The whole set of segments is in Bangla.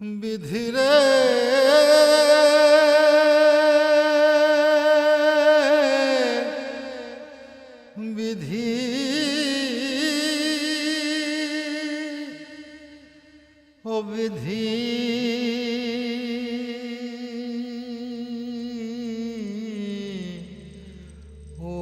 বিধিরে বিধি ও বিধি ও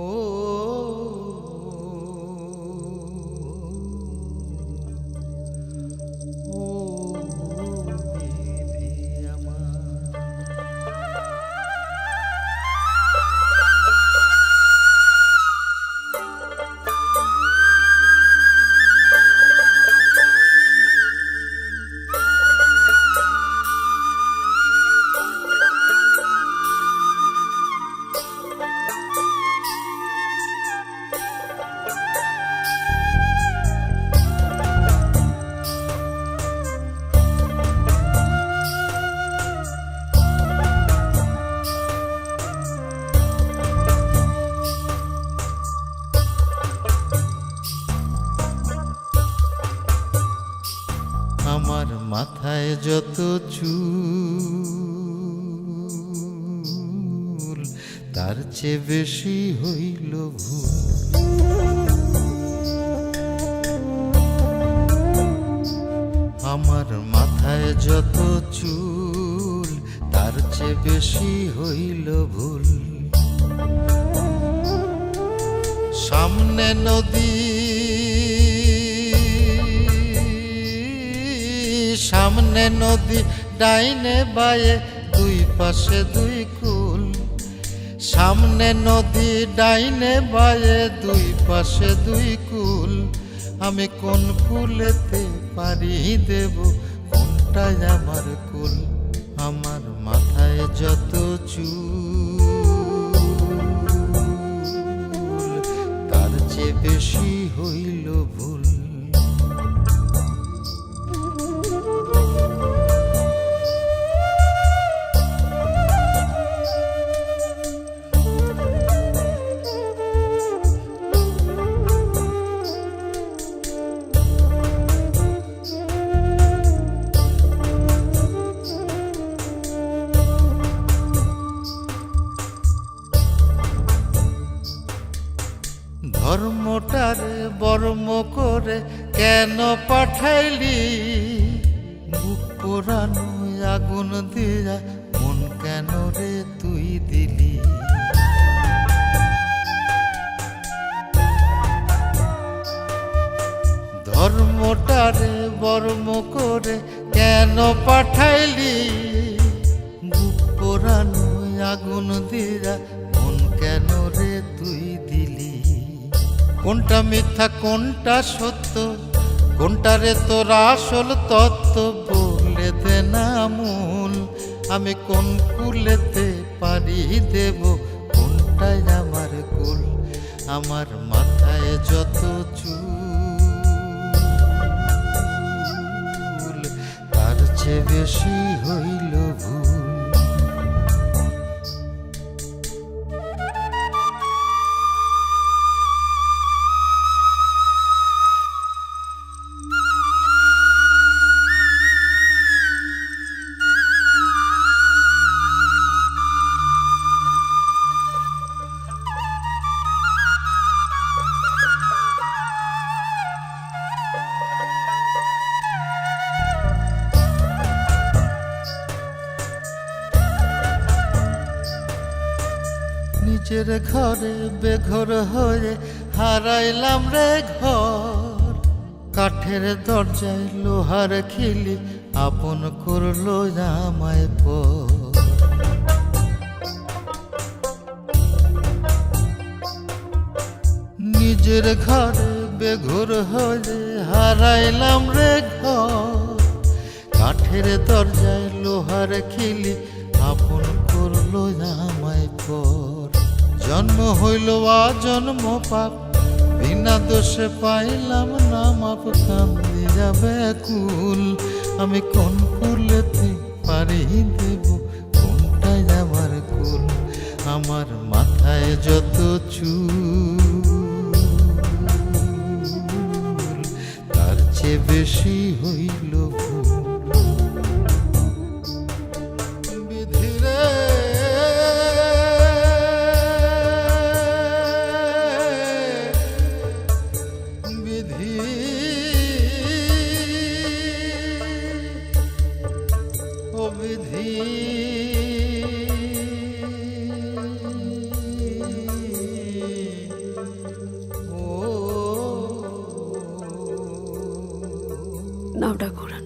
আমার মাথায় যত চুল তার চেয়ে বেশি হইল ভুল। আমার মাথায় যত চুল তার চেয়ে বেশি হইল ভুল। সামনে নদী সামনে নদী ডাইনে বায়ে দুই পাশে দুই কুল। সামনে নদী ডাইনে বায়ে দুই পাশে দুই কুল। আমি কোন কুলেতে পারি দেব কোনটাই আমার কুল। আমার মাথায় যত চুল তার চেয়ে বেশি হইল ভুল। ধর্মটারে বর্ম করে কেন পাঠাইলি? বুক পোড়ানো আগুন দিয়া মন কেন রে তুই দিলি? ধর্মটারে বর্ম করে কেন পাঠাইলি? বুক পোড়ানো আগুন দিয়া মন কেন রে তুই দিলি? কোনটা মিথ্যা কোনটা সত্য কোনটা রে তোর আসল তত্ত্ব বলে দে না মূল। আমি কোন কুলেতে পারি দেব কোনটাই আমার কুল। আমার মাথায় যত চুল তার চেয়ে বেশি হইল ভুল। নিজের ঘরে বেঘর হয়ে হারাইলাম রে ঘর। কাঠের দরজায় লোহার খিলি আপন করলো আমায় পর। নিজের ঘরে বেঘর হয়ে হারাইলাম রে ঘর। কাঠের দরজায় লোহার খিলি আপন করলো আমায় পর। জন্ম হইল জন্ম পাপ বিনা দোষে পাইলাম না মাপ। কান্দি যাবে কুল আমি কোন কুলেতে পারি দেব কোনটাই আমার কুল। আমার মাথায় যত চুল তার চেয়ে বেশি হইল ভুল। নাও ডাকো